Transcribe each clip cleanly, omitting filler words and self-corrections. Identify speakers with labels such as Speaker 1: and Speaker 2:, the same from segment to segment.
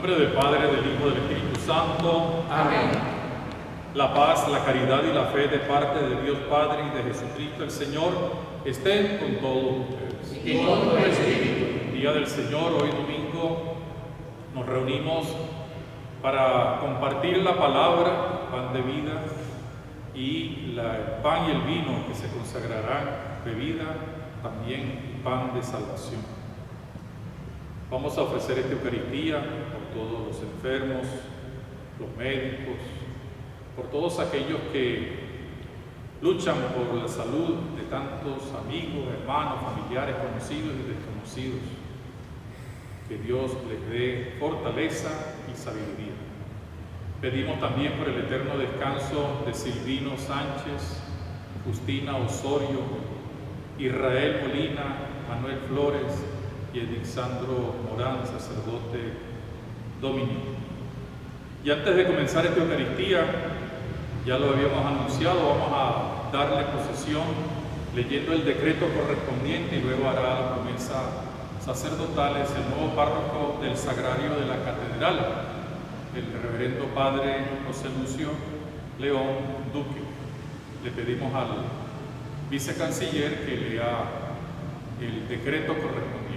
Speaker 1: nombre del Padre, del Hijo y del Espíritu Santo.
Speaker 2: Amén.
Speaker 1: La paz, la caridad y la fe de parte de Dios Padre y de Jesucristo el Señor estén con todos ustedes.
Speaker 2: Y con tu espíritu.
Speaker 1: Día del Señor, hoy domingo, nos reunimos para compartir la palabra, pan de vida, y el pan y el vino que se consagrarán, bebida, también pan de salvación. Vamos a ofrecer esta Eucaristía por todos los enfermos, los médicos, por todos aquellos que luchan por la salud de tantos amigos, hermanos, familiares, conocidos y desconocidos. Que Dios les dé fortaleza y sabiduría. Pedimos también por el eterno descanso de Silvino Sánchez, Justina Osorio, Israel Molina, Manuel Flores y Edixandro Morán, sacerdote dominico. Y antes de comenzar esta Eucaristía, ya lo habíamos anunciado, vamos a darle posesión leyendo el decreto correspondiente y luego hará la promesa sacerdotales el nuevo párroco del Sagrario de la Catedral, el reverendo padre José Lucio León Duque. Le pedimos al vicecanciller que lea el decreto correspondiente.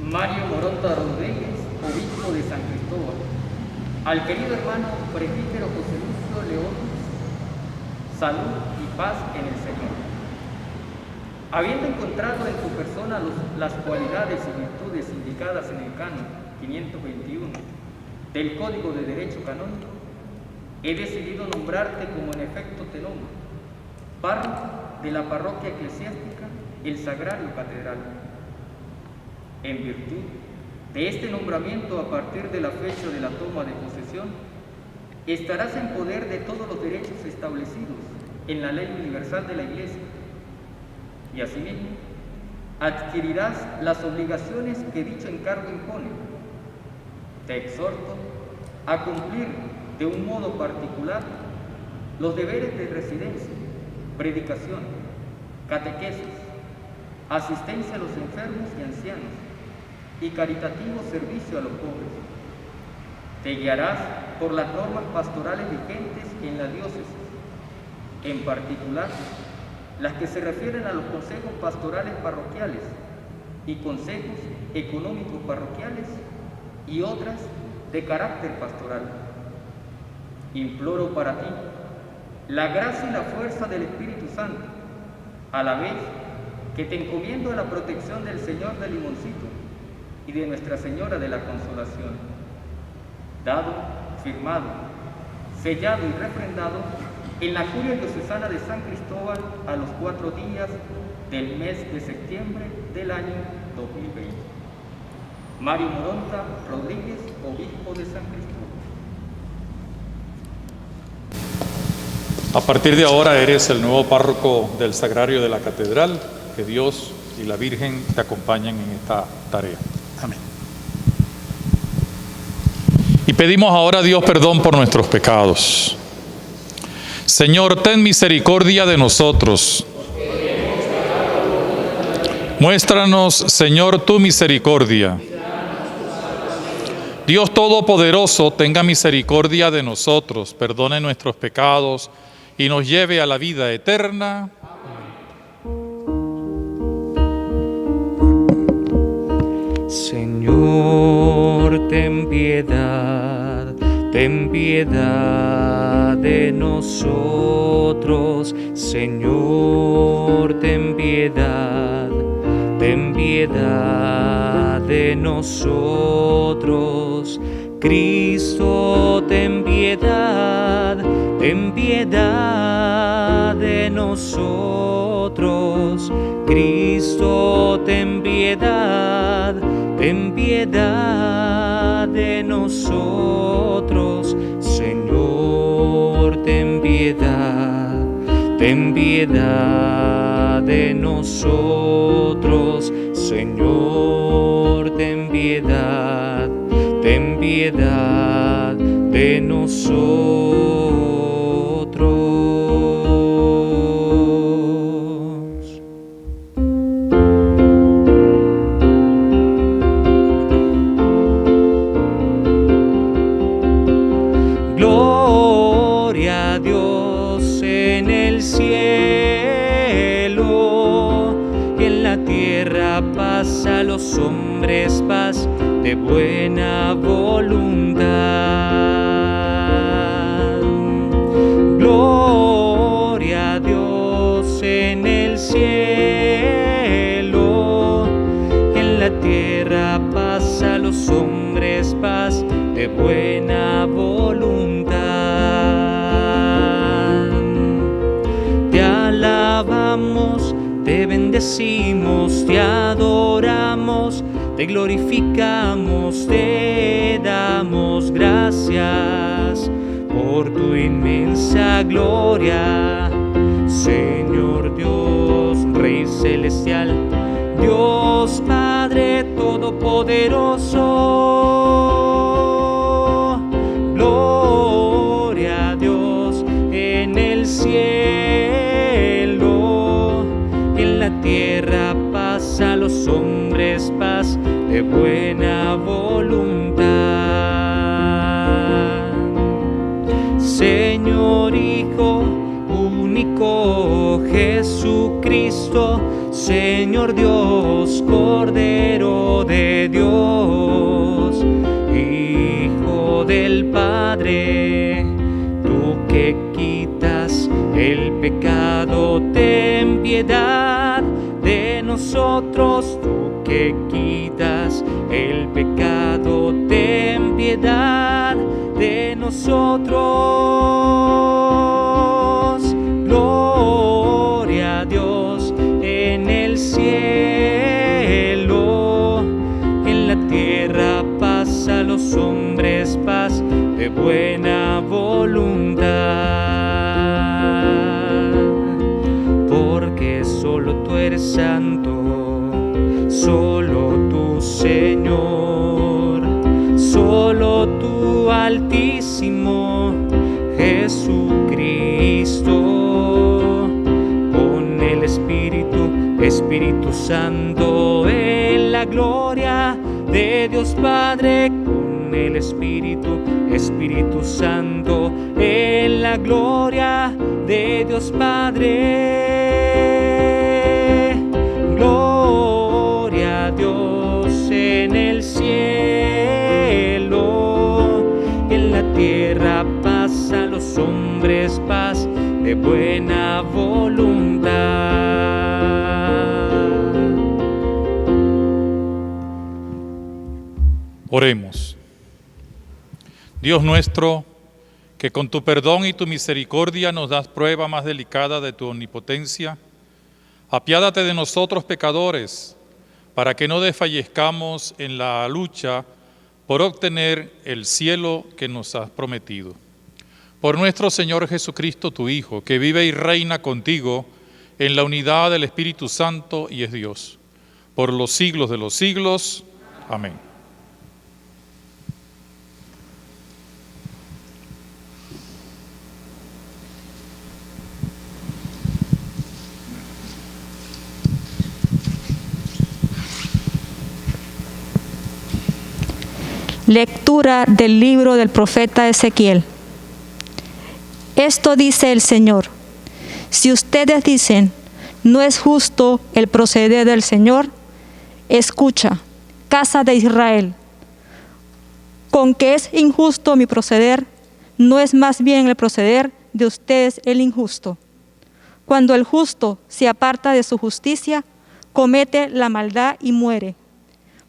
Speaker 2: Mario Moronta Rodríguez, obispo de San Cristóbal. Al querido hermano presbítero José Lucio León, salud y paz en el Señor. Habiendo encontrado en tu persona las cualidades y virtudes indicadas en el canon 521 del Código de Derecho Canónico, he decidido nombrarte como en efecto te nombro, párroco de la parroquia eclesiástica El Sagrario Catedral. En virtud de este nombramiento, a partir de la fecha de la toma de posesión, estarás en poder de todos los derechos establecidos en la Ley Universal de la Iglesia y asimismo adquirirás las obligaciones que dicho encargo impone. Te exhorto a cumplir de un modo particular los deberes de residencia, predicación, catequesis, asistencia a los enfermos y ancianos y caritativo servicio a los pobres. Te guiarás por las normas pastorales vigentes en la diócesis, en particular las que se refieren a los consejos pastorales parroquiales y consejos económicos parroquiales y otras de carácter pastoral. Imploro para ti la gracia y la fuerza del Espíritu Santo, a la vez que te encomiendo a la protección del Señor de Limoncito y de Nuestra Señora de la Consolación, dado, firmado, sellado y refrendado en la Curia Diocesana de San Cristóbal a los 4 días del mes de septiembre del año 2020. Mario Moronta Rodríguez, obispo de San Cristóbal.
Speaker 1: A partir de ahora eres el nuevo párroco del Sagrario de la Catedral. Que Dios y la Virgen te acompañen en esta tarea. Amén. Y pedimos ahora a Dios perdón por nuestros pecados. Señor, ten misericordia de nosotros. Muéstranos, Señor, tu misericordia. Dios Todopoderoso, tenga misericordia de nosotros, perdone nuestros pecados y nos lleve a la vida eterna.
Speaker 3: Señor, ten piedad de nosotros. Señor, ten piedad de nosotros. Cristo, ten piedad de nosotros. Cristo, ten piedad de nosotros. Señor, ten piedad de nosotros. Señor, ten piedad de nosotros. Gloria a Dios en el cielo, y en la tierra paz a los hombres, paz de buena voluntad. Gloria a Dios en el cielo, en la tierra paz a los hombres, paz de buena voluntad. Te alabamos, te bendecimos, te adoramos, te glorificamos, te damos gracias por tu inmensa gloria, Señor Dios, Rey celestial, Dios Padre todopoderoso. Gloria a Dios en el cielo, en la tierra paz a los hombres, paz de buena voluntad. Señor Hijo único Jesucristo, Señor Dios, Cordero de Dios, Hijo del Padre, tú que quitas el pecado, ten piedad de nosotros. Tú que quitas el pecado, ten piedad de nosotros. Gloria a Dios en el cielo, en la tierra paz a los hombres, paz de buena voluntad. Porque solo tú eres santo, solo tú, Señor, solo tú, Altísimo Jesucristo, con el Espíritu Santo, en la gloria de Dios Padre, con el Espíritu Santo, en la gloria de Dios Padre. Gloria a Dios en el cielo, en la tierra paz a los hombres, paz de buena voluntad.
Speaker 1: Oremos. Dios nuestro, que con tu perdón y tu misericordia nos das prueba más delicada de tu omnipotencia, apiádate de nosotros pecadores, para que no desfallezcamos en la lucha por obtener el cielo que nos has prometido. Por nuestro Señor Jesucristo, tu Hijo, que vive y reina contigo en la unidad del Espíritu Santo y es Dios, por los siglos de los siglos. Amén.
Speaker 4: Lectura del libro del profeta Ezequiel. Esto dice el Señor: si ustedes dicen, no es justo el proceder del Señor, escucha, casa de Israel, con que es injusto mi proceder, no es más bien el proceder de ustedes el injusto. Cuando el justo se aparta de su justicia, comete la maldad y muere.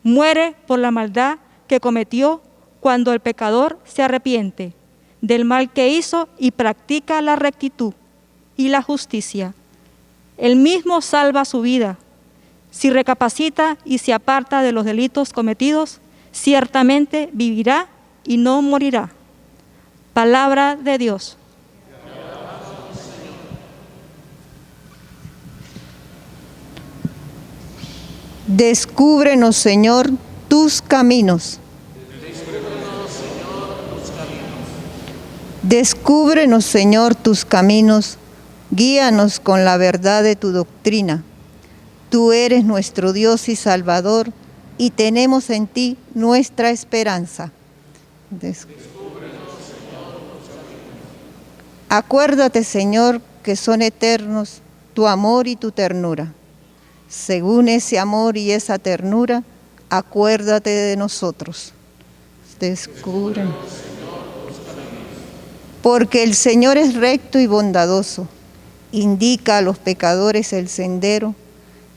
Speaker 4: Muere por la maldad que cometió cuando el pecador se arrepiente del mal que hizo y practica la rectitud y la justicia. Él mismo salva su vida. Si recapacita y se aparta de los delitos cometidos, ciertamente vivirá y no morirá. Palabra de Dios.
Speaker 5: Descúbrenos, Señor, tus caminos. Descúbrenos, Señor, tus caminos. Guíanos con la verdad de tu doctrina. Tú eres nuestro Dios y Salvador, y tenemos en ti nuestra esperanza. Acuérdate, Señor, que son eternos tu amor y tu ternura. Según ese amor y esa ternura, acuérdate de nosotros. Descúbrenos. Porque el Señor es recto y bondadoso, indica a los pecadores el sendero,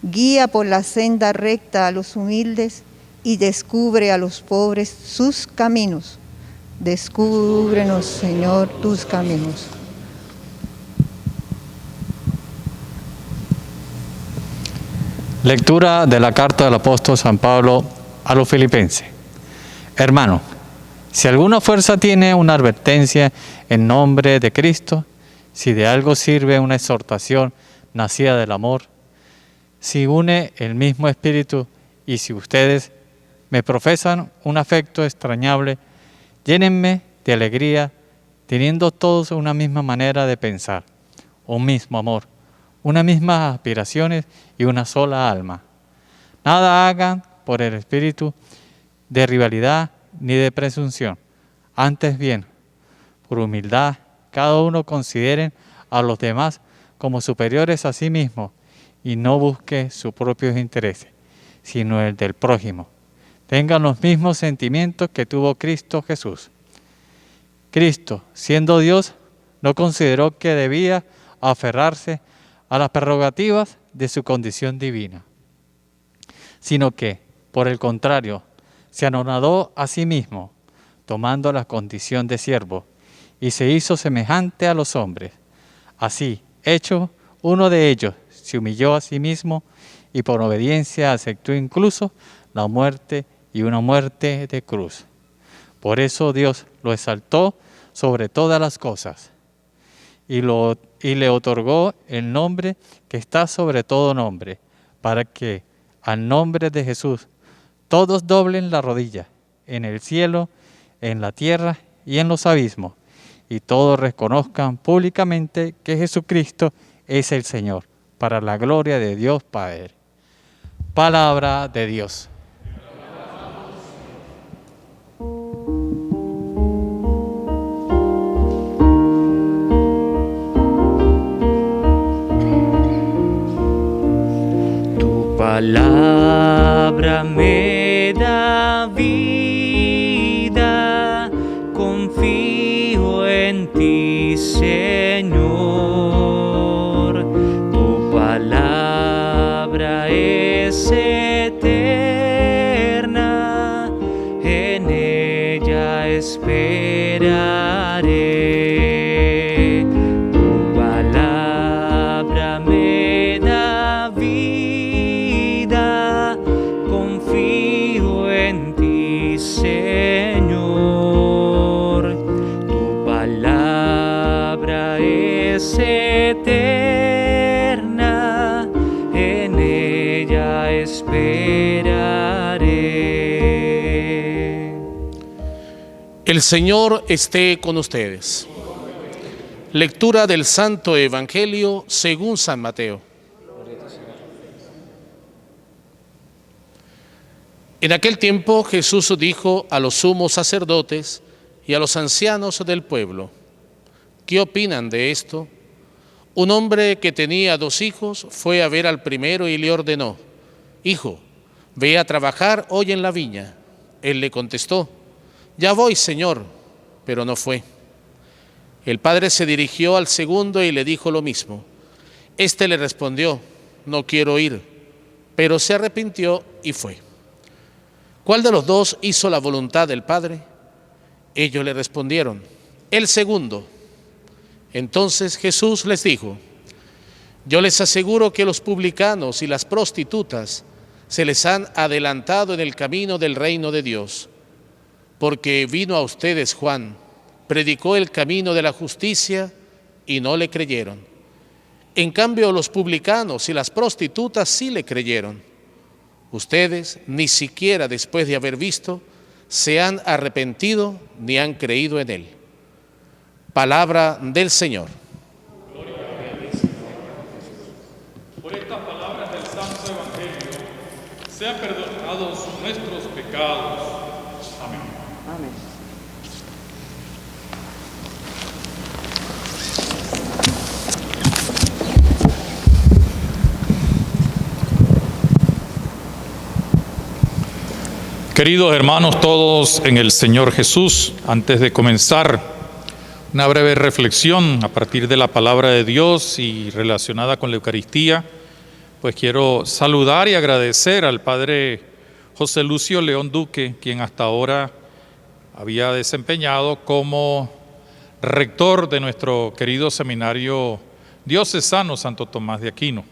Speaker 5: guía por la senda recta a los humildes y descubre a los pobres sus caminos. Descúbrenos, Señor, tus caminos.
Speaker 6: Lectura de la carta del apóstol San Pablo a los filipenses. Hermano, si alguna fuerza tiene una advertencia en nombre de Cristo, si de algo sirve una exhortación nacida del amor, si une el mismo espíritu y si ustedes me profesan un afecto extrañable, llénenme de alegría, teniendo todos una misma manera de pensar, un mismo amor, unas mismas aspiraciones y una sola alma. Nada hagan por el espíritu de rivalidad ni de presunción. Antes bien, por humildad, cada uno considere a los demás como superiores a sí mismo y no busque sus propios intereses, sino el del prójimo. Tengan los mismos sentimientos que tuvo Cristo Jesús. Cristo, siendo Dios, no consideró que debía aferrarse a las prerrogativas de su condición divina, sino que, por el contrario, se anonadó a sí mismo, tomando la condición de siervo, y se hizo semejante a los hombres. Así, hecho uno de ellos, se humilló a sí mismo y por obediencia aceptó incluso la muerte y una muerte de cruz. Por eso Dios lo exaltó sobre todas las cosas y le otorgó el nombre que está sobre todo nombre, para que al nombre de Jesús todos doblen la rodilla, en el cielo, en la tierra y en los abismos, y todos reconozcan públicamente que Jesucristo es el Señor, para la gloria de Dios Padre. Palabra de Dios.
Speaker 3: Tu palabra me da vida, confío en ti, Señor. Tu palabra es eterna, en ella esperaré. Tu palabra me da vida, confío en ti, Señor. Tu palabra es eterna, en ella esperaré.
Speaker 7: El Señor esté con ustedes. Lectura del Santo Evangelio según San Mateo. En aquel tiempo Jesús dijo a los sumos sacerdotes y a los ancianos del pueblo: ¿qué opinan de esto? Un hombre que tenía 2 hijos fue a ver al primero y le ordenó: Hijo, ve a trabajar hoy en la viña. Él le contestó: Ya voy, Señor, pero no fue. El padre se dirigió al segundo y le dijo lo mismo. Este le respondió: No quiero ir, pero se arrepintió y fue. ¿Cuál de los 2 hizo la voluntad del Padre? Ellos le respondieron: El segundo. Entonces Jesús les dijo: Yo les aseguro que los publicanos y las prostitutas se les han adelantado en el camino del reino de Dios, porque vino a ustedes Juan, predicó el camino de la justicia y no le creyeron. En cambio, los publicanos y las prostitutas sí le creyeron. Ustedes, ni siquiera después de haber visto, se han arrepentido ni han creído en Él. Palabra del Señor.
Speaker 1: Por estas palabras del Santo Evangelio, sean perdonados nuestros pecados. Amén.
Speaker 2: Amén.
Speaker 1: Queridos hermanos todos en el Señor Jesús, antes de comenzar una breve reflexión a partir de la palabra de Dios y relacionada con la Eucaristía, pues quiero saludar y agradecer al Padre José Lucio León Duque, quien hasta ahora había desempeñado como rector de nuestro querido seminario diocesano Santo Tomás de Aquino.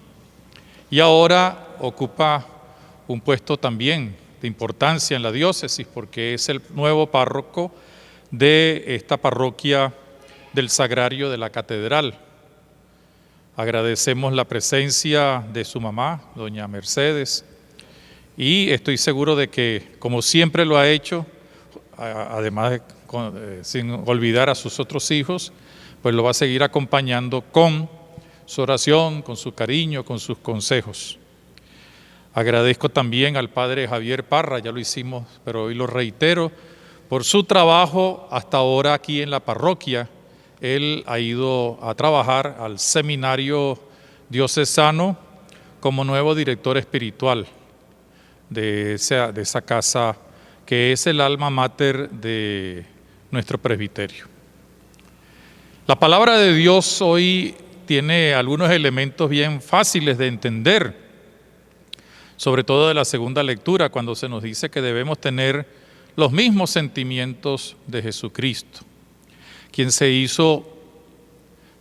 Speaker 1: Y ahora ocupa un puesto también de importancia en la diócesis porque es el nuevo párroco de esta parroquia del Sagrario de la Catedral. Agradecemos la presencia de su mamá, doña Mercedes, y estoy seguro de que, como siempre lo ha hecho, además de, sin olvidar a sus otros hijos, pues lo va a seguir acompañando con su oración, con su cariño, con sus consejos. Agradezco también al Padre Javier Parra, ya lo hicimos, pero hoy lo reitero, por su trabajo hasta ahora aquí en la parroquia. Él ha ido a trabajar al seminario diocesano como nuevo director espiritual de esa casa que es el alma mater de nuestro presbiterio. La palabra de Dios hoy tiene algunos elementos bien fáciles de entender, sobre todo de la segunda lectura, cuando se nos dice que debemos tener los mismos sentimientos de Jesucristo, quien se hizo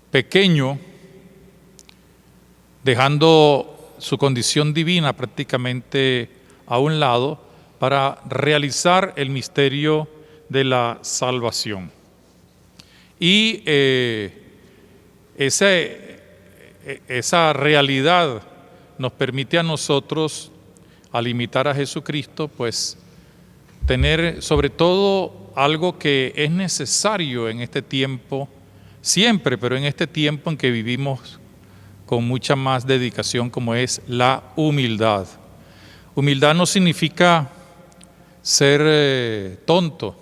Speaker 1: pequeño, dejando su condición divina prácticamente a un lado para realizar el misterio de la salvación. Y esa realidad nos permite a nosotros, al imitar a Jesucristo, pues tener sobre todo algo que es necesario en este tiempo, siempre, pero en este tiempo en que vivimos con mucha más dedicación, como es la humildad. Humildad no significa ser tonto,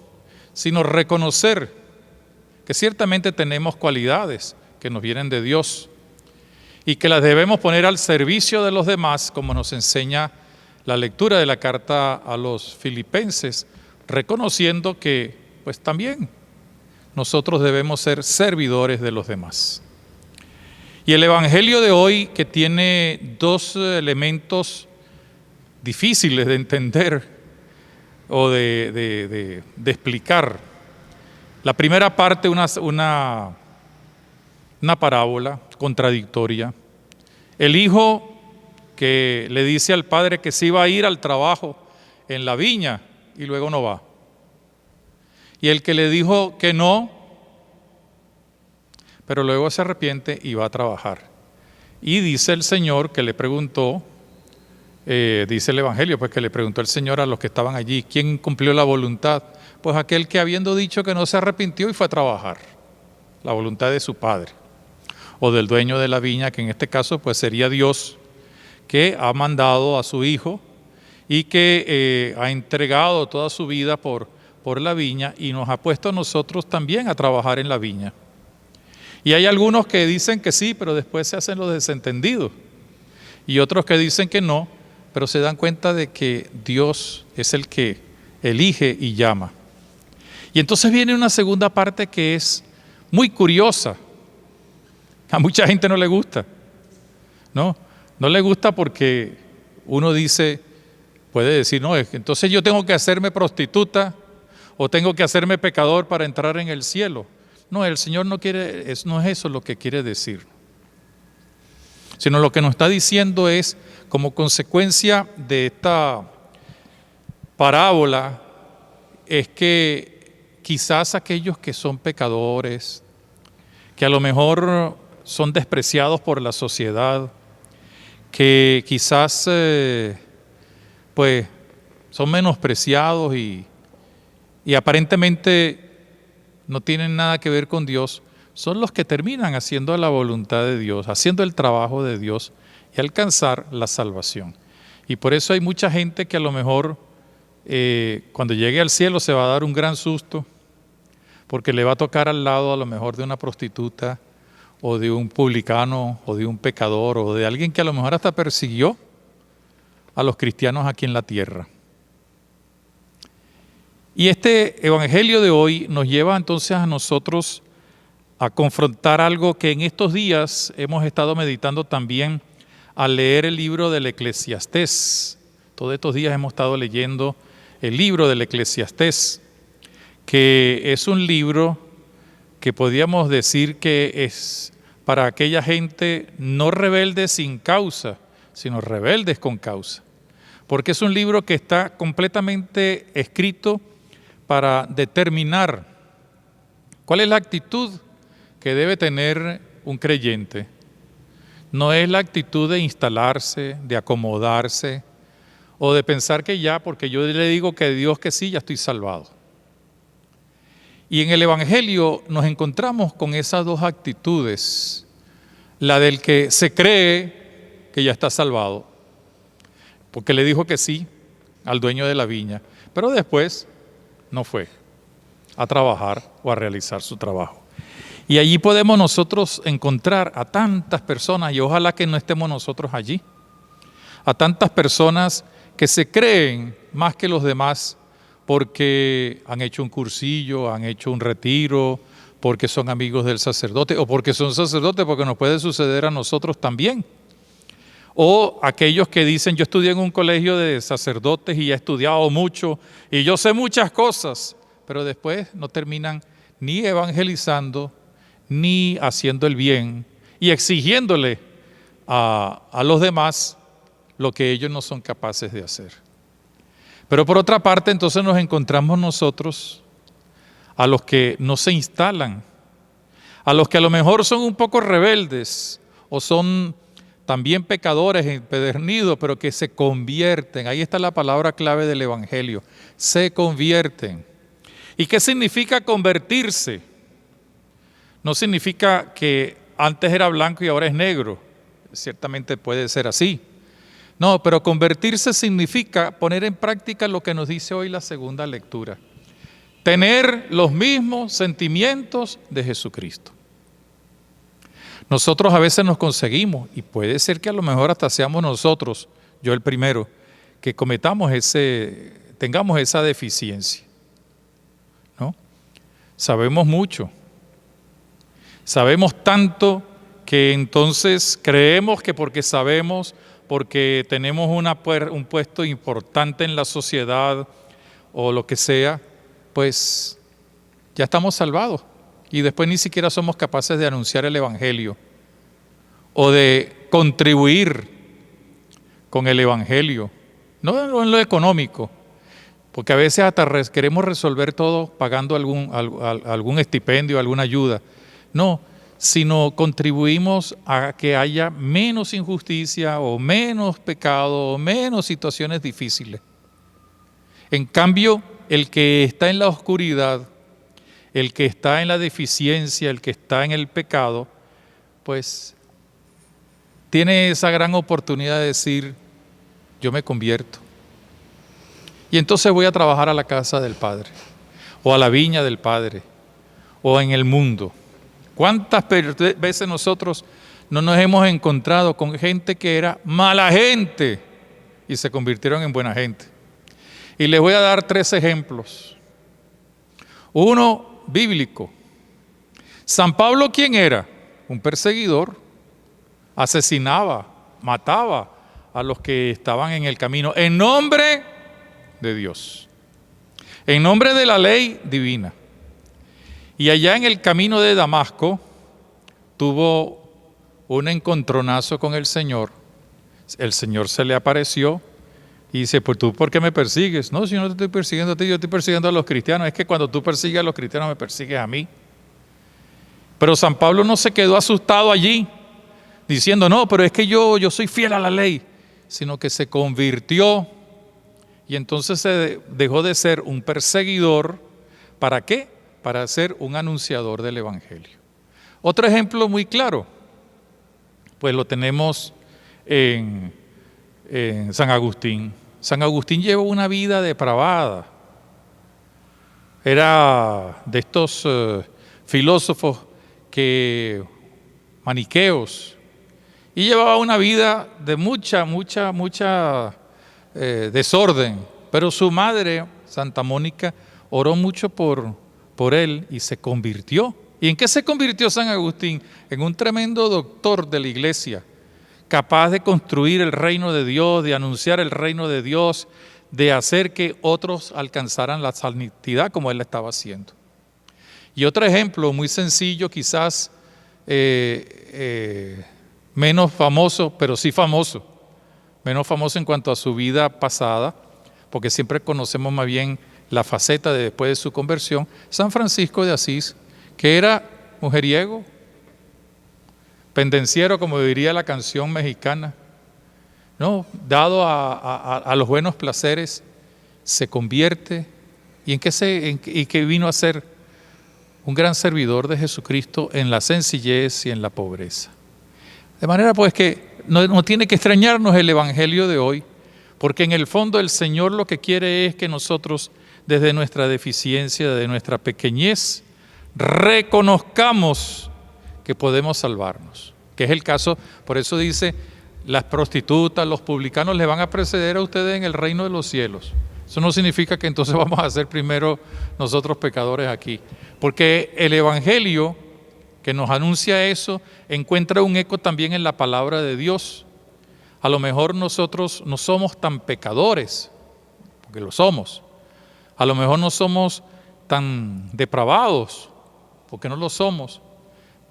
Speaker 1: sino reconocer que ciertamente tenemos cualidades que nos vienen de Dios y que las debemos poner al servicio de los demás, como nos enseña la lectura de la carta a los Filipenses, reconociendo que pues también nosotros debemos ser servidores de los demás. Y el Evangelio de hoy, que tiene dos elementos difíciles de entender o de explicar. La primera parte, una parábola contradictoria. El hijo que le dice al padre que se iba a ir al trabajo en la viña y luego no va. Y el que le dijo que no, pero luego se arrepiente y va a trabajar. Y dice el Señor que le preguntó, dice el Evangelio, pues que le preguntó el Señor a los que estaban allí, ¿quién cumplió la voluntad? Pues aquel que habiendo dicho que no se arrepintió y fue a trabajar, la voluntad de su padre, o del dueño de la viña, que en este caso pues sería Dios, que ha mandado a su hijo y que ha entregado toda su vida por la viña y nos ha puesto a nosotros también a trabajar en la viña. Y hay algunos que dicen que sí, pero después se hacen los desentendidos, y otros que dicen que no, pero se dan cuenta de que Dios es el que elige y llama. Y entonces viene una segunda parte que es muy curiosa. A mucha gente no le gusta, ¿no? No le gusta porque uno dice, puede decir, no, entonces yo tengo que hacerme prostituta o tengo que hacerme pecador para entrar en el cielo. No, el Señor no es eso lo que quiere decir, sino lo que nos está diciendo es, como consecuencia de esta parábola, es que quizás aquellos que son pecadores, que a lo mejor son despreciados por la sociedad, que quizás pues son menospreciados y aparentemente no tienen nada que ver con Dios, son los que terminan haciendo la voluntad de Dios, haciendo el trabajo de Dios y alcanzar la salvación. Y por eso hay mucha gente que a lo mejor cuando llegue al cielo se va a dar un gran susto, porque le va a tocar al lado a lo mejor de una prostituta, o de un publicano, o de un pecador, o de alguien que a lo mejor hasta persiguió a los cristianos aquí en la tierra. Y este evangelio de hoy nos lleva entonces a nosotros a confrontar algo que en estos días hemos estado meditando también al leer el libro del Eclesiastés. Todos estos días hemos estado leyendo el libro del Eclesiastés, que es un libro que podríamos decir que es para aquella gente no rebelde sin causa, sino rebeldes con causa. Porque es un libro que está completamente escrito para determinar cuál es la actitud que debe tener un creyente. No es la actitud de instalarse, de acomodarse, o de pensar que ya, porque yo le digo que Dios que sí, ya estoy salvado. Y en el Evangelio nos encontramos con esas dos actitudes, la del que se cree que ya está salvado, porque le dijo que sí al dueño de la viña, pero después no fue a trabajar o a realizar su trabajo. Y allí podemos nosotros encontrar a tantas personas, y ojalá que no estemos nosotros allí, a tantas personas que se creen más que los demás porque han hecho un cursillo, han hecho un retiro, porque son amigos del sacerdote o porque son sacerdotes, porque nos puede suceder a nosotros también. O aquellos que dicen, yo estudié en un colegio de sacerdotes y he estudiado mucho y yo sé muchas cosas, pero después no terminan ni evangelizando, ni haciendo el bien y exigiéndole a los demás lo que ellos no son capaces de hacer. Pero por otra parte, entonces nos encontramos nosotros a los que no se instalan, a los que a lo mejor son un poco rebeldes o son también pecadores empedernidos, pero que se convierten. Ahí está la palabra clave del Evangelio, se convierten. ¿Y qué significa convertirse? No significa que antes era blanco y ahora es negro, ciertamente puede ser así. No, pero convertirse significa poner en práctica lo que nos dice hoy la segunda lectura. Tener los mismos sentimientos de Jesucristo. Nosotros a veces nos conseguimos, y puede ser que a lo mejor hasta seamos nosotros, yo el primero, que tengamos esa deficiencia, ¿no? Sabemos mucho, sabemos tanto que entonces creemos que porque sabemos, porque tenemos un puesto importante en la sociedad o lo que sea, pues ya estamos salvados y después ni siquiera somos capaces de anunciar el Evangelio o de contribuir con el Evangelio, no en lo económico, porque a veces hasta queremos resolver todo pagando algún estipendio, alguna ayuda, no, sino contribuimos a que haya menos injusticia o menos pecado o menos situaciones difíciles. En cambio, el que está en la oscuridad, el que está en la deficiencia, el que está en el pecado, pues tiene esa gran oportunidad de decir, yo me convierto. Y entonces voy a trabajar a la casa del Padre, o a la viña del Padre, o en el mundo. ¿Cuántas veces nosotros no nos hemos encontrado con gente que era mala gente y se convirtieron en buena gente? Y les voy a dar 3 ejemplos. Uno bíblico. San Pablo, ¿quién era? Un perseguidor. Asesinaba, mataba a los que estaban en el camino en nombre de Dios, en nombre de la ley divina. Y allá en el camino de Damasco tuvo un encontronazo con el Señor. El Señor se le apareció y dice, pues tú, ¿por qué me persigues? No, si yo no te estoy persiguiendo a ti, yo estoy persiguiendo a los cristianos. Es que cuando tú persigues a los cristianos, me persigues a mí. Pero San Pablo no se quedó asustado allí, diciendo, no, pero es que yo soy fiel a la ley, sino que se convirtió Y entonces se dejó de ser un perseguidor. ¿Para qué? Para ser un anunciador del Evangelio. Otro ejemplo muy claro, pues lo tenemos en San Agustín. San Agustín llevó una vida depravada. Era de estos filósofos maniqueos, y llevaba una vida de mucha desorden, pero su madre, Santa Mónica, oró mucho por él y se convirtió. ¿Y en qué se convirtió San Agustín? En un tremendo doctor de la iglesia, capaz de construir el reino de Dios, de anunciar el reino de Dios, de hacer que otros alcanzaran la santidad como él la estaba haciendo. Y otro ejemplo muy sencillo, quizás menos famoso, pero sí famoso, menos famoso en cuanto a su vida pasada, porque siempre conocemos más bien la faceta de después de su conversión, San Francisco de Asís, que era mujeriego, pendenciero, como diría la canción mexicana, ¿no? Dado a los buenos placeres, se convierte. ¿Y en qué vino a ser? Un gran servidor de Jesucristo en la sencillez y en la pobreza. De manera pues que no tiene que extrañarnos el Evangelio de hoy, porque en el fondo el Señor lo que quiere es que nosotros, desde nuestra deficiencia, desde nuestra pequeñez, reconozcamos que podemos salvarnos, que es el caso. Por eso dice, las prostitutas, los publicanos le van a preceder a ustedes en el reino de los cielos. Eso no significa que entonces vamos a ser primero nosotros pecadores aquí, porque el Evangelio que nos anuncia eso encuentra un eco también en la palabra de Dios. A lo mejor nosotros no somos tan pecadores, porque lo somos. A lo mejor no somos tan depravados, porque no lo somos.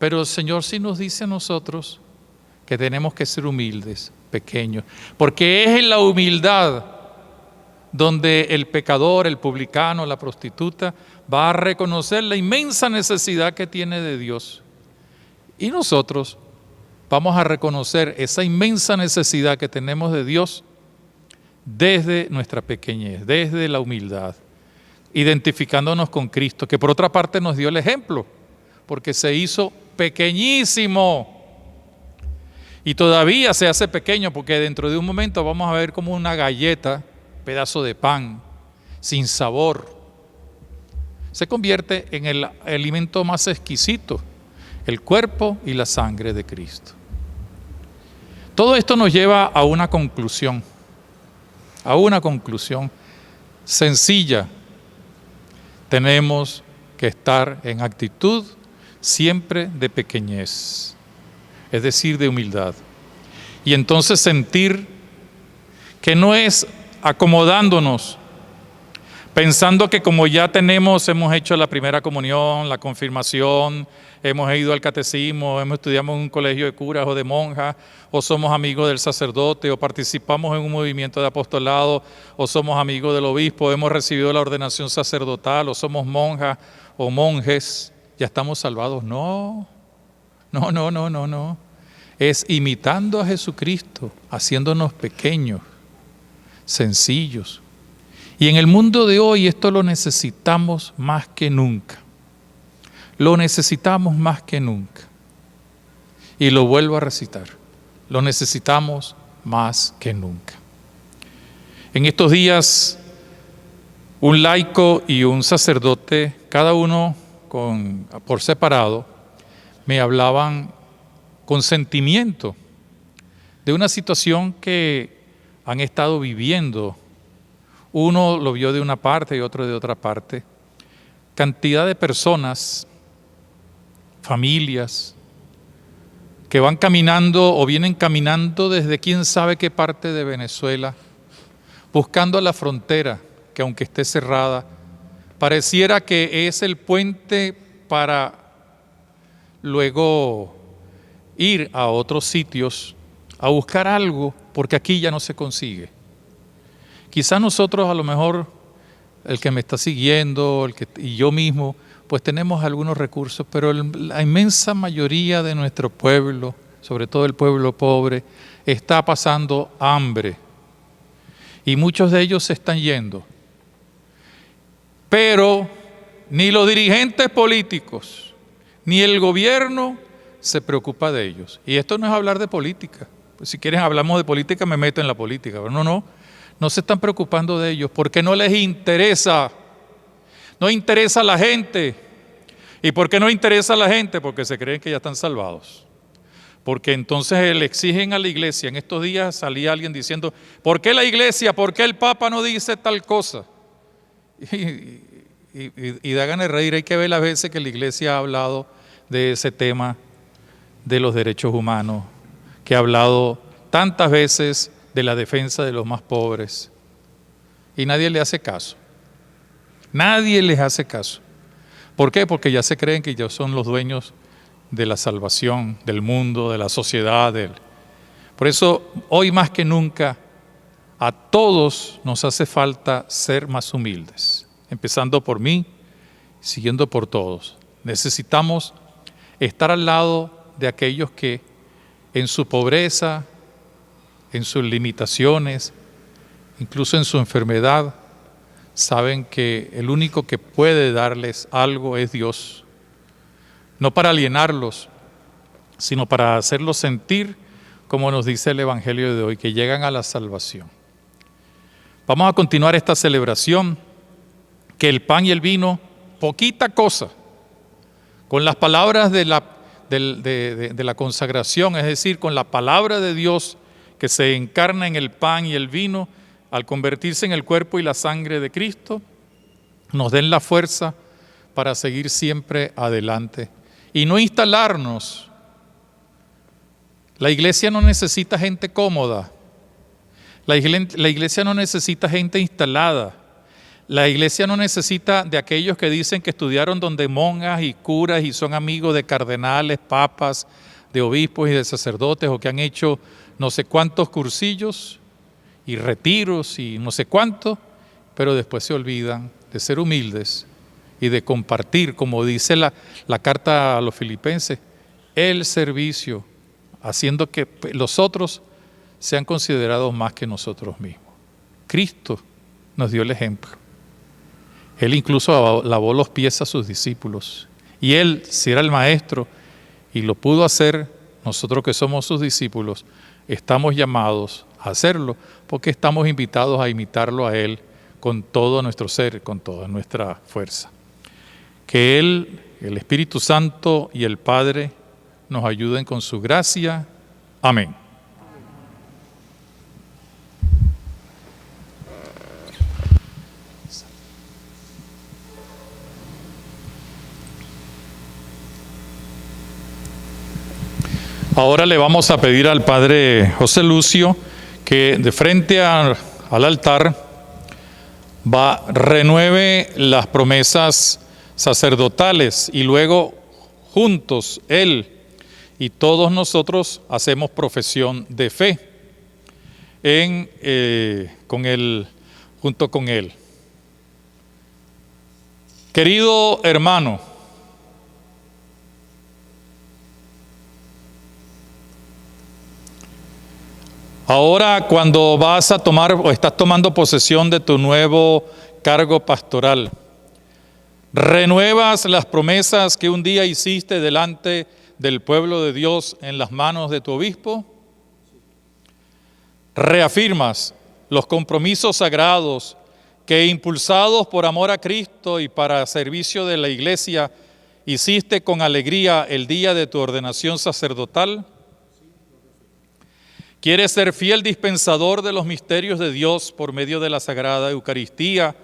Speaker 1: Pero el Señor sí nos dice a nosotros que tenemos que ser humildes, pequeños, porque es en la humildad donde el pecador, el publicano, la prostituta va a reconocer la inmensa necesidad que tiene de Dios. Y nosotros vamos a reconocer esa inmensa necesidad que tenemos de Dios desde nuestra pequeñez, desde la humildad, identificándonos con Cristo, que por otra parte nos dio el ejemplo, porque se hizo pequeñísimo y todavía se hace pequeño, porque dentro de un momento vamos a ver como una galleta, pedazo de pan, sin sabor, se convierte en el alimento más exquisito, el cuerpo y la sangre de Cristo. Todo esto nos lleva a una conclusión sencilla. Tenemos que estar en actitud siempre de pequeñez, es decir, de humildad. Y entonces sentir que no es acomodándonos, pensando que como ya hemos hecho la primera comunión, la confirmación, hemos ido al catecismo, hemos estudiado en un colegio de curas o de monjas, o somos amigos del sacerdote, o participamos en un movimiento de apostolado, o somos amigos del obispo, hemos recibido la ordenación sacerdotal, o somos monjas o monjes, ya estamos salvados. No. Es imitando a Jesucristo, haciéndonos pequeños, sencillos. Y en el mundo de hoy esto lo necesitamos más que nunca. Lo necesitamos más que nunca. Y lo vuelvo a recitar. Lo necesitamos más que nunca. En estos días, un laico y un sacerdote, cada uno por separado, me hablaban con sentimiento de una situación que han estado viviendo. Uno lo vio de una parte y otro de otra parte. Cantidad de personas, familias, que van caminando o vienen caminando desde quién sabe qué parte de Venezuela, buscando la frontera, que aunque esté cerrada, pareciera que es el puente para luego ir a otros sitios a buscar algo, porque aquí ya no se consigue. Quizás nosotros, a lo mejor, el que me está siguiendo, y yo mismo, pues tenemos algunos recursos, pero la inmensa mayoría de nuestro pueblo, sobre todo el pueblo pobre, está pasando hambre. y muchos de ellos se están yendo. Pero ni los dirigentes políticos, ni el gobierno se preocupa de ellos. Y esto no es hablar de política. Pues si quieren hablamos de política, me meto en la política. Pero no se están preocupando de ellos porque no les interesa. No interesa a la gente. ¿Y por qué no interesa a la gente? Porque se creen que ya están salvados. Porque entonces le exigen a la iglesia. En estos días salía alguien diciendo, ¿por qué la iglesia? ¿Por qué el Papa no dice tal cosa? Y da ganas de reír. Hay que ver las veces que la iglesia ha hablado de ese tema de los derechos humanos, que ha hablado tantas veces de la defensa de los más pobres. Y nadie le hace caso. Nadie les hace caso. ¿Por qué? Porque ya se creen que ya son los dueños de la salvación, del mundo, de la sociedad. Por eso, hoy más que nunca, a todos nos hace falta ser más humildes. Empezando por mí, siguiendo por todos. Necesitamos estar al lado de aquellos que en su pobreza, en sus limitaciones, incluso en su enfermedad, saben que el único que puede darles algo es Dios. No para alienarlos, sino para hacerlos sentir, como nos dice el Evangelio de hoy, que llegan a la salvación. Vamos a continuar esta celebración, que el pan y el vino, poquita cosa, con las palabras de la consagración, es decir, con la palabra de Dios que se encarna en el pan y el vino, al convertirse en el cuerpo y la sangre de Cristo, nos den la fuerza para seguir siempre adelante y no instalarnos. La iglesia no necesita gente cómoda, la iglesia no necesita gente instalada, la iglesia no necesita de aquellos que dicen que estudiaron donde monjas y curas y son amigos de cardenales, papas, de obispos y de sacerdotes, o que han hecho no sé cuántos cursillos y retiros y no sé cuánto, pero después se olvidan de ser humildes y de compartir, como dice la carta a los filipenses, el servicio, haciendo que los otros sean considerados más que nosotros mismos. Cristo nos dio el ejemplo. Él incluso lavó los pies a sus discípulos. Y Él, si era el maestro y lo pudo hacer, nosotros que somos sus discípulos, estamos llamados a hacerlo porque estamos invitados a imitarlo a Él con todo nuestro ser, con toda nuestra fuerza. Que Él, el Espíritu Santo y el Padre nos ayuden con su gracia. Amén. Ahora le vamos a pedir al Padre José Lucio que de frente al altar renueve las promesas sacerdotales y luego juntos él y todos nosotros hacemos profesión de fe junto con él. Querido hermano, ahora cuando vas a tomar o estás tomando posesión de tu nuevo cargo pastoral, renuevas las promesas que un día hiciste delante del pueblo de Dios en las manos de tu obispo. Reafirmas los compromisos sagrados que, impulsados por amor a Cristo y para servicio de la Iglesia, hiciste con alegría el día de tu ordenación sacerdotal. ¿Quieres ser fiel dispensador de los misterios de Dios por medio de la Sagrada Eucaristía,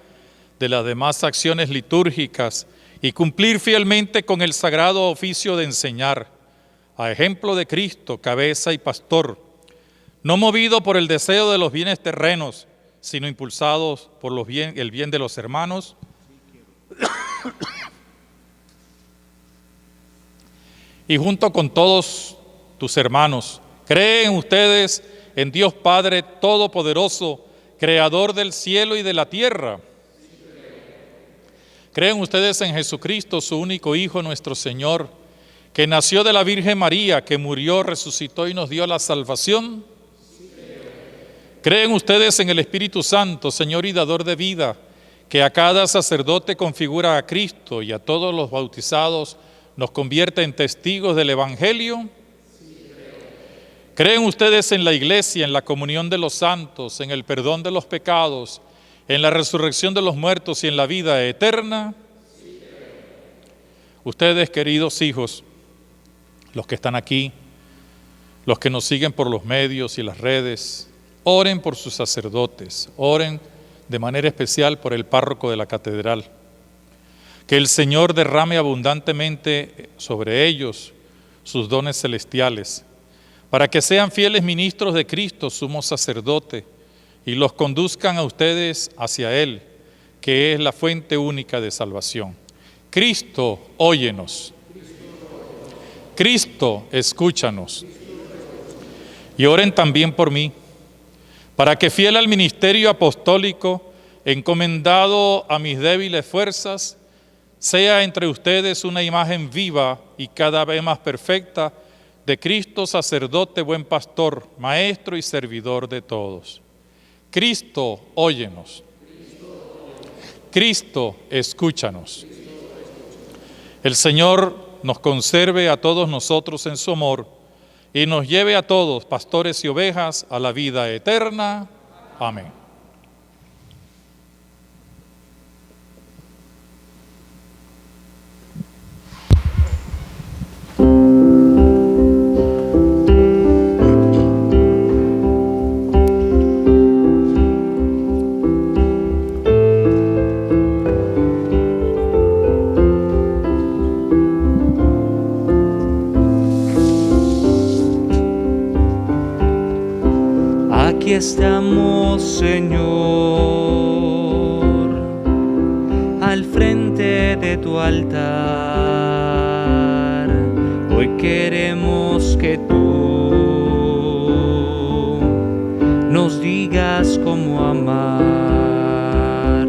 Speaker 1: de las demás acciones litúrgicas y cumplir fielmente con el sagrado oficio de enseñar, a ejemplo de Cristo, cabeza y pastor, no movido por el deseo de los bienes terrenos, sino impulsados por el bien de los hermanos? Y junto con todos tus hermanos, ¿creen ustedes en Dios Padre Todopoderoso, Creador del cielo y de la tierra? ¿Creen ustedes en Jesucristo, su único Hijo, nuestro Señor, que nació de la Virgen María, que murió, resucitó y nos dio la salvación? ¿Creen ustedes en el Espíritu Santo, Señor y dador de vida, que a cada sacerdote configura a Cristo y a todos los bautizados nos convierte en testigos del Evangelio? ¿Creen ustedes en la Iglesia, en la comunión de los santos, en el perdón de los pecados, en la resurrección de los muertos y en la vida eterna? Ustedes, queridos hijos, los que están aquí, los que nos siguen por los medios y las redes, oren por sus sacerdotes, oren de manera especial por el párroco de la catedral. Que el Señor derrame abundantemente sobre ellos sus dones celestiales, para que sean fieles ministros de Cristo, sumo sacerdote, y los conduzcan a ustedes hacia Él, que es la fuente única de salvación. Cristo, óyenos. Cristo, escúchanos. Y oren también por mí, para que fiel al ministerio apostólico, encomendado a mis débiles fuerzas, sea entre ustedes una imagen viva y cada vez más perfecta de Cristo, sacerdote, buen pastor, maestro y servidor de todos. Cristo, óyenos. Cristo, escúchanos. El Señor nos conserve a todos nosotros en su amor y nos lleve a todos, pastores y ovejas, a la vida eterna. Amén.
Speaker 3: Aquí estamos, Señor, al frente de tu altar. Hoy queremos que tú nos digas cómo amar,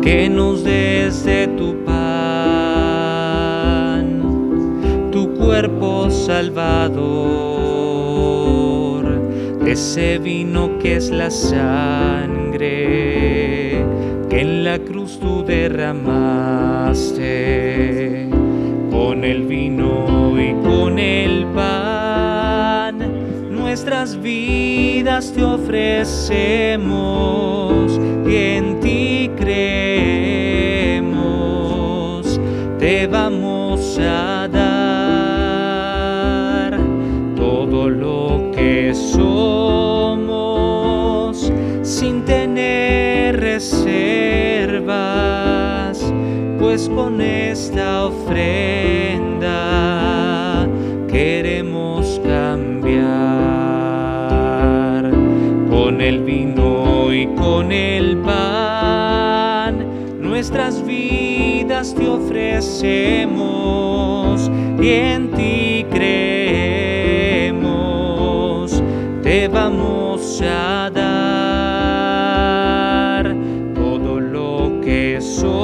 Speaker 3: que nos des de tu pan, tu cuerpo salvador, ese vino que es la sangre que en la cruz tú derramaste. Con el vino y con el pan, nuestras vidas te ofrecemos y en ti creemos. Te vamos a dar todo lo que somos sin tener reservas, pues con esta ofrenda queremos cambiar. Con el vino y con el pan, nuestras vidas te ofrecemos y en ti creemos. Te vamos a dar todo lo que somos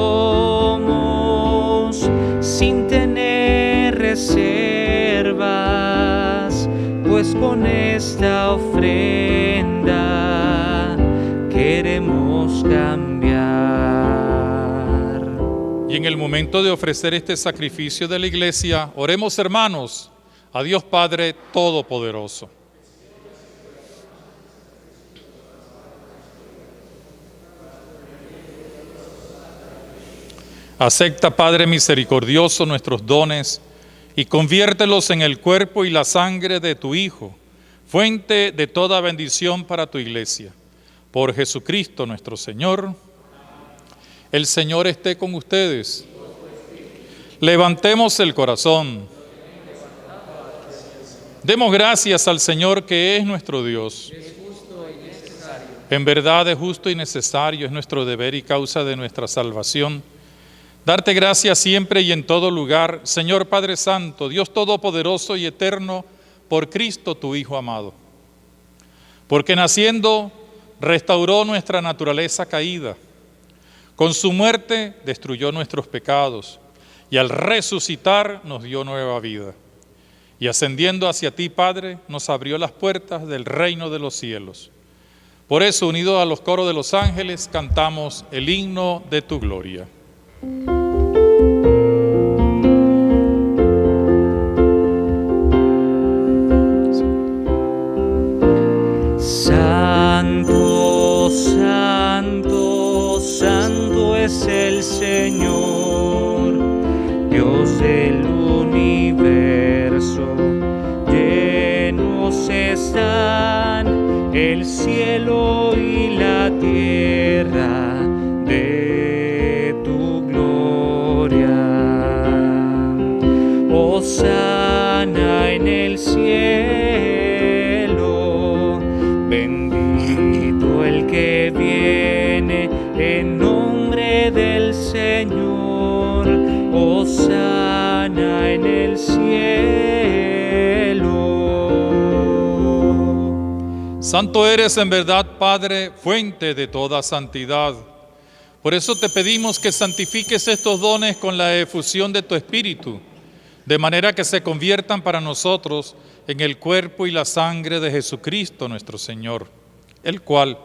Speaker 3: sin tener reservas, pues con esta ofrenda queremos cambiar.
Speaker 1: Y en el momento de ofrecer este sacrificio de la Iglesia, oremos, hermanos, a Dios Padre Todopoderoso. Acepta, Padre misericordioso, nuestros dones y conviértelos en el cuerpo y la sangre de tu Hijo, fuente de toda bendición para tu Iglesia. Por Jesucristo nuestro Señor. El Señor esté con ustedes. Levantemos el corazón. Demos gracias al Señor, que es nuestro Dios. En verdad es justo y necesario, es nuestro deber y causa de nuestra salvación. Darte gracias siempre y en todo lugar, Señor Padre Santo, Dios Todopoderoso y Eterno, por Cristo tu Hijo amado. Porque naciendo, restauró nuestra naturaleza caída. Con su muerte destruyó nuestros pecados y al resucitar nos dio nueva vida. Y ascendiendo hacia ti, Padre, nos abrió las puertas del reino de los cielos. Por eso, unidos a los coros de los ángeles, cantamos el himno de tu gloria.
Speaker 3: Santo, santo, santo es el Señor, Dios del universo. Llenos están el cielo y la tierra de tu gloria. Hosana en el cielo, bendito el que viene en nombre del Señor. Hosana en el cielo.
Speaker 1: Santo eres en verdad, Padre, fuente de toda santidad. Por eso te pedimos que santifiques estos dones con la efusión de tu Espíritu, de manera que se conviertan para nosotros en el cuerpo y la sangre de Jesucristo nuestro Señor, el cual,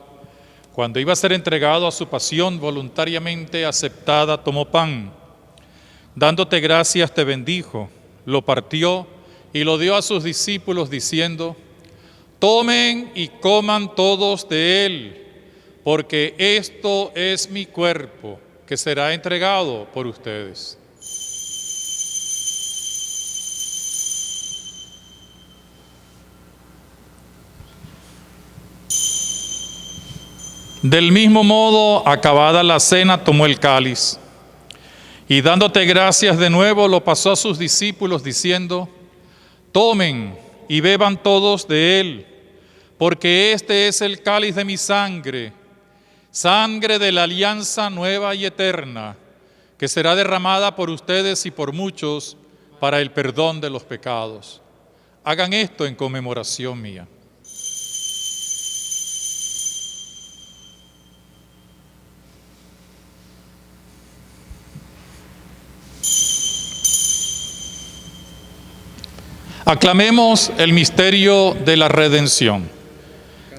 Speaker 1: cuando iba a ser entregado a su pasión voluntariamente aceptada, tomó pan. Dándote gracias te bendijo, lo partió y lo dio a sus discípulos diciendo: tomen y coman todos de él, porque esto es mi cuerpo, que será entregado por ustedes. Del mismo modo, acabada la cena, tomó el cáliz, y dándote gracias de nuevo, lo pasó a sus discípulos diciendo: tomen y beban todos de él, porque este es el cáliz de mi sangre, sangre de la alianza nueva y eterna, que será derramada por ustedes y por muchos para el perdón de los pecados. Hagan esto en conmemoración mía. Aclamemos el misterio de la redención.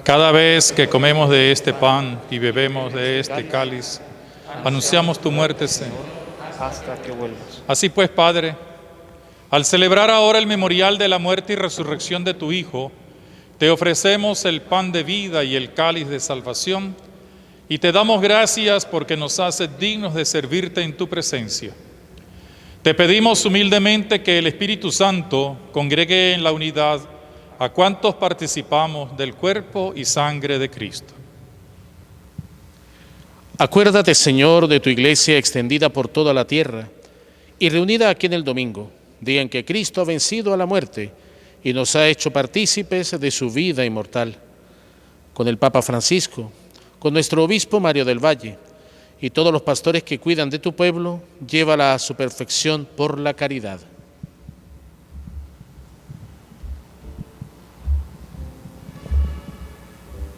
Speaker 1: Cada vez que comemos de este pan y bebemos de este cáliz, anunciamos tu muerte, Señor,
Speaker 3: hasta que vuelvas.
Speaker 1: Así pues, Padre, al celebrar ahora el memorial de la muerte y resurrección de tu Hijo, te ofrecemos el pan de vida y el cáliz de salvación, y te damos gracias porque nos haces dignos de servirte en tu presencia. Te pedimos humildemente que el Espíritu Santo congregue en la unidad a cuantos participamos del cuerpo y sangre de Cristo.
Speaker 7: Acuérdate, Señor, de tu iglesia extendida por toda la tierra y reunida aquí en el domingo, día en que Cristo ha vencido a la muerte y nos ha hecho partícipes de su vida inmortal. Con el Papa Francisco, con nuestro obispo Mario del Valle y todos los pastores que cuidan de tu pueblo, llévala a su perfección por la caridad.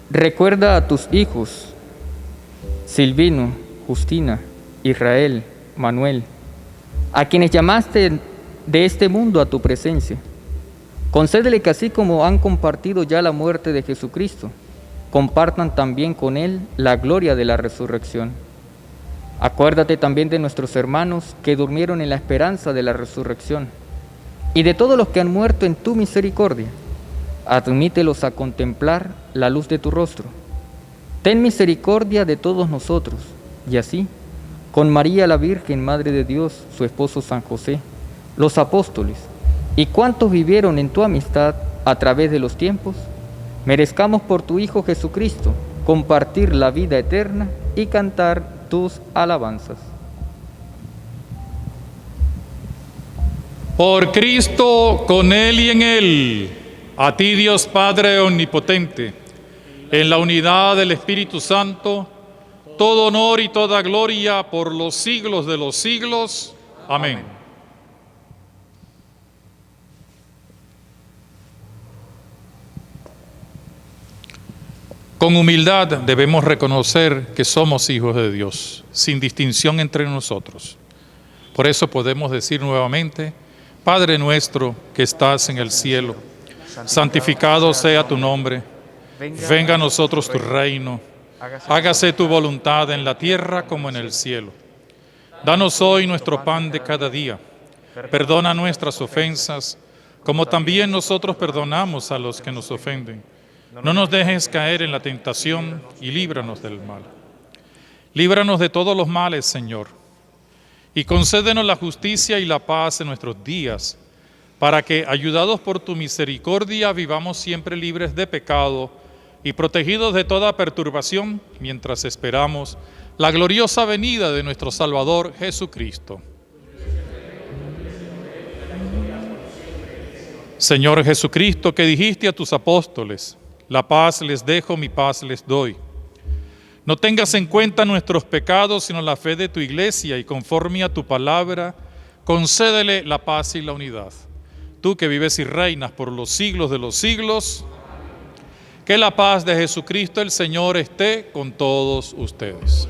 Speaker 2: Recuerda a tus hijos, Silvino, Justina, Israel, Manuel, a quienes llamaste de este mundo a tu presencia. Concédele que así como han compartido ya la muerte de Jesucristo, compartan también con Él la gloria de la resurrección. Acuérdate también de nuestros hermanos que durmieron en la esperanza de la resurrección y de todos los que han muerto en tu misericordia. Admítelos a contemplar la luz de tu rostro. Ten misericordia de todos nosotros, y así, con María la Virgen, Madre de Dios, su esposo San José, los apóstoles y cuantos vivieron en tu amistad a través de los tiempos, merezcamos por tu Hijo Jesucristo compartir la vida eterna y cantar tus alabanzas.
Speaker 1: Por Cristo, con Él y en Él, a ti Dios Padre Omnipotente, en la unidad del Espíritu Santo, todo honor y toda gloria por los siglos de los siglos. Amén. Con humildad debemos reconocer que somos hijos de Dios, sin distinción entre nosotros. Por eso podemos decir nuevamente: Padre nuestro que estás en el cielo, santificado sea tu nombre. Venga a nosotros tu reino. Hágase tu voluntad en la tierra como en el cielo. Danos hoy nuestro pan de cada día. Perdona nuestras ofensas, como también nosotros perdonamos a los que nos ofenden. No nos dejes caer en la tentación y líbranos del mal. Líbranos de todos los males, Señor, y concédenos la justicia y la paz en nuestros días, para que, ayudados por tu misericordia, vivamos siempre libres de pecado y protegidos de toda perturbación, mientras esperamos la gloriosa venida de nuestro Salvador Jesucristo. Señor Jesucristo, que dijiste a tus apóstoles: la paz les dejo, mi paz les doy. No tengas en cuenta nuestros pecados, sino la fe de tu iglesia, y conforme a tu palabra, concédele la paz y la unidad. Tú que vives y reinas por los siglos de los siglos, que la paz de Jesucristo el Señor esté con todos ustedes.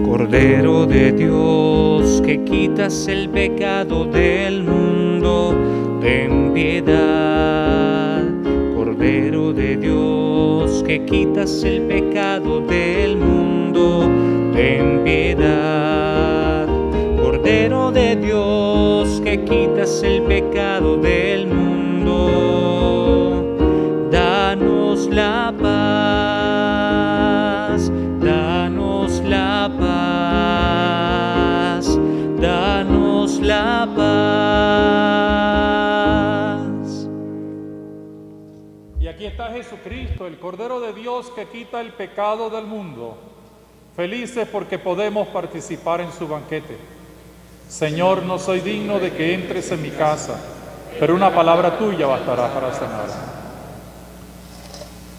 Speaker 3: Cordero de Dios, que quitas el pecado del mundo, ten piedad. Cordero de Dios, que quitas el pecado del mundo, ten piedad. Cordero de Dios, que quitas el pecado del mundo, danos la paz, danos la paz, danos la paz.
Speaker 1: Y aquí está Jesucristo, el Cordero de Dios que quita el pecado del mundo. Felices porque podemos participar en su banquete. Señor, no soy digno de que entres en mi casa, pero una palabra tuya bastará para sanar.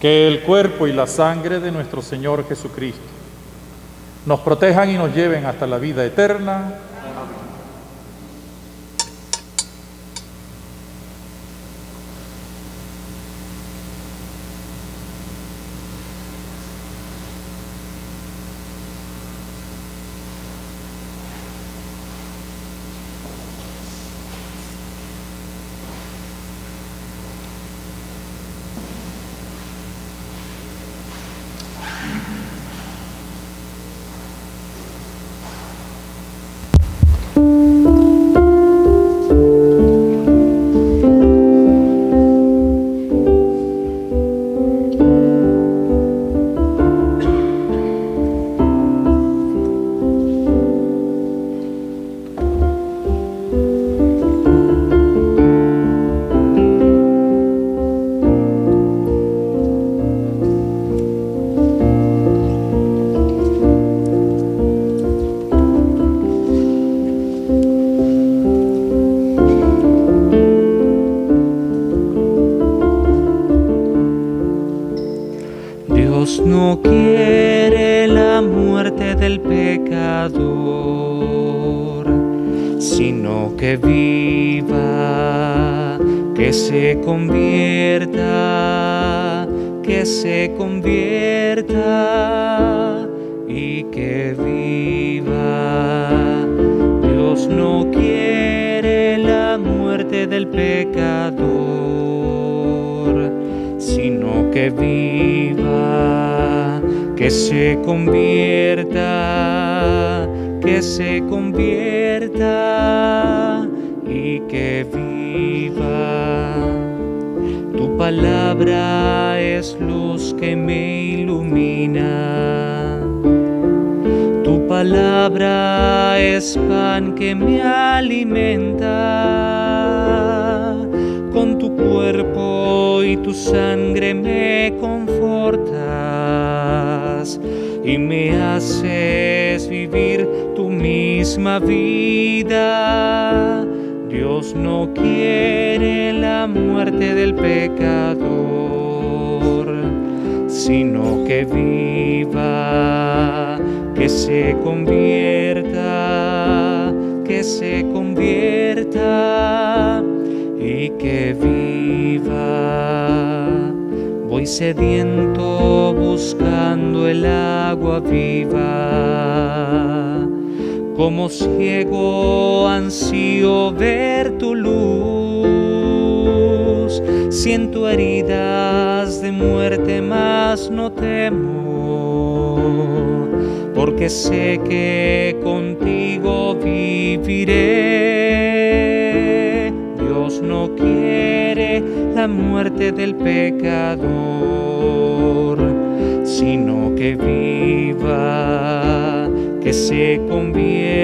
Speaker 1: Que el cuerpo y la sangre de nuestro Señor Jesucristo nos protejan y nos lleven hasta la vida eterna.
Speaker 3: Dios no quiere la muerte del pecador, sino que viva, que se convierta y que viva. Dios no quiere la muerte del pecador, sino que viva, que se convierta y que viva. Tu palabra es luz que me ilumina, tu palabra es pan que me alimenta. Con tu cuerpo y tu sangre me confortas y me haces vivir tu misma vida. Dios no quiere la muerte del pecador, sino que viva, que se convierta y que viva. Voy sediento buscando el agua viva, Como ciego ansío ver tu luz, siento heridas de muerte, mas no temo, porque sé que contigo viviré. Dios no quiere la muerte del pecador, sino que viva, que se convierta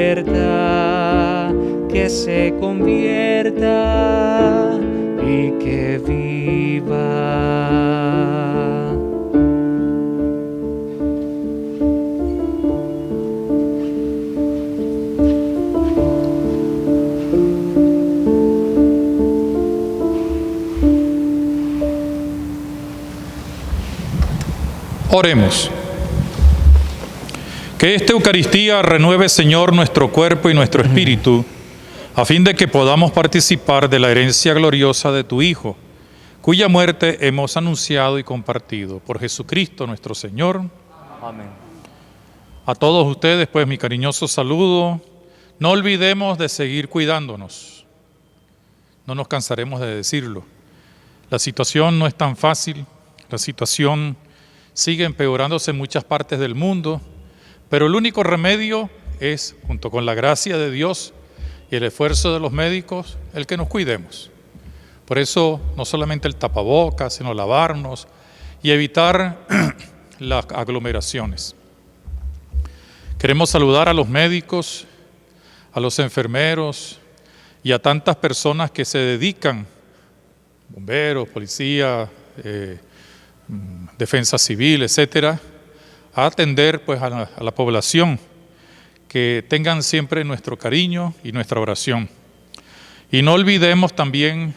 Speaker 3: y que viva.
Speaker 1: Oremos. Que esta Eucaristía renueve, Señor, nuestro cuerpo y nuestro espíritu, a fin de que podamos participar de la herencia gloriosa de tu Hijo, cuya muerte hemos anunciado y compartido. Por Jesucristo nuestro Señor.
Speaker 3: Amén.
Speaker 1: A todos ustedes, pues, mi cariñoso saludo. No olvidemos de seguir cuidándonos. No nos cansaremos de decirlo. La situación no es tan fácil. La situación sigue empeorándose en muchas partes del mundo, pero el único remedio es, junto con la gracia de Dios y el esfuerzo de los médicos, el que nos cuidemos. Por eso, no solamente el tapabocas, sino lavarnos y evitar las aglomeraciones. Queremos saludar a los médicos, a los enfermeros y a tantas personas que se dedican, bomberos, policía, defensa civil, etcétera, a atender pues a la población, que tengan siempre nuestro cariño y nuestra oración. Y no olvidemos también,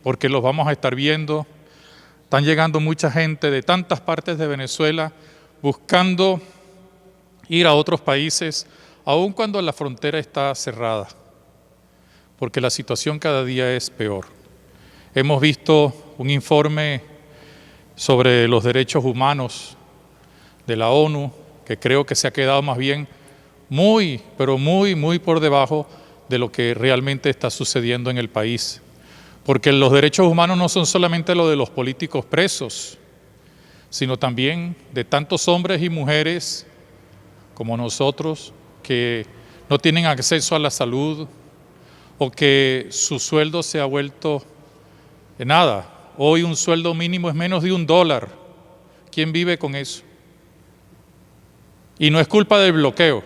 Speaker 1: porque los vamos a estar viendo, están llegando mucha gente de tantas partes de Venezuela buscando ir a otros países, aun cuando la frontera está cerrada, porque la situación cada día es peor. Hemos visto un informe sobre los derechos humanos de la ONU, que creo que se ha quedado más bien muy por debajo de lo que realmente está sucediendo en el país. Porque los derechos humanos no son solamente lo de los políticos presos, sino también de tantos hombres y mujeres como nosotros que no tienen acceso a la salud o que su sueldo se ha vuelto de nada. Hoy un sueldo mínimo es menos de $1. ¿Quién vive con eso? Y no es culpa del bloqueo,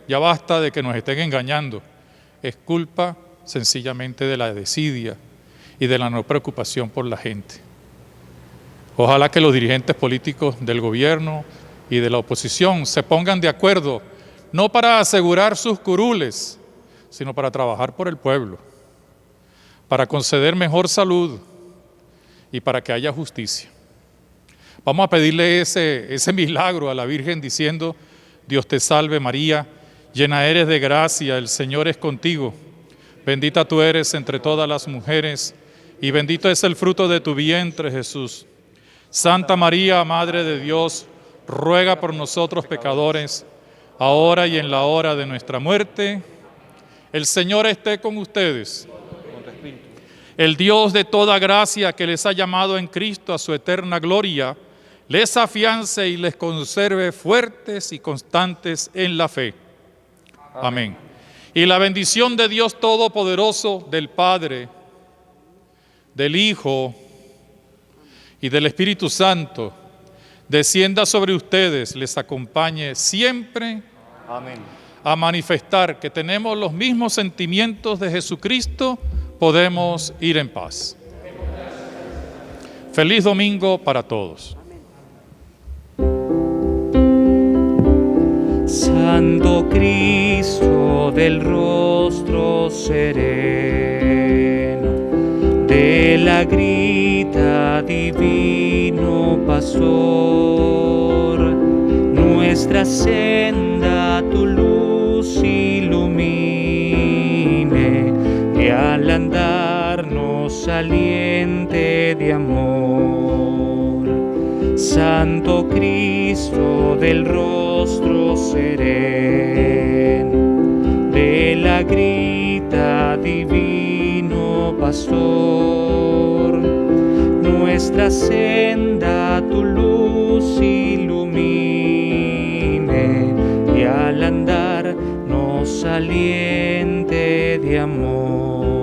Speaker 1: ya basta de que nos estén engañando. Es culpa sencillamente de la desidia y de la no preocupación por la gente. Ojalá que los dirigentes políticos del gobierno y de la oposición se pongan de acuerdo, no para asegurar sus curules, sino para trabajar por el pueblo, para conceder mejor salud y para que haya justicia. Vamos a pedirle ese milagro a la Virgen diciendo: Dios te salve María, llena eres de gracia, el Señor es contigo. Bendita tú eres entre todas las mujeres, y bendito es el fruto de tu vientre, Jesús. Santa María, Madre de Dios, ruega por nosotros pecadores, ahora y en la hora de nuestra muerte. El Señor esté con ustedes. El Dios de toda gracia, que les ha llamado en Cristo a su eterna gloria, les afiance y les conserve fuertes y constantes en la fe. Amén. Y la bendición de Dios Todopoderoso, del Padre, del Hijo y del Espíritu Santo, descienda sobre ustedes, les acompañe siempre.
Speaker 3: Amén.
Speaker 1: A manifestar que tenemos los mismos sentimientos de Jesucristo, podemos ir en paz. Feliz domingo para todos.
Speaker 3: Santo Cristo del rostro sereno, de la grita divino pastor, nuestra senda tu luz ilumine, que al andar nos aliente de amor. Santo Cristo del rostro sereno, grita divino pastor, nuestra senda tu luz ilumine y al andar nos aliente de amor.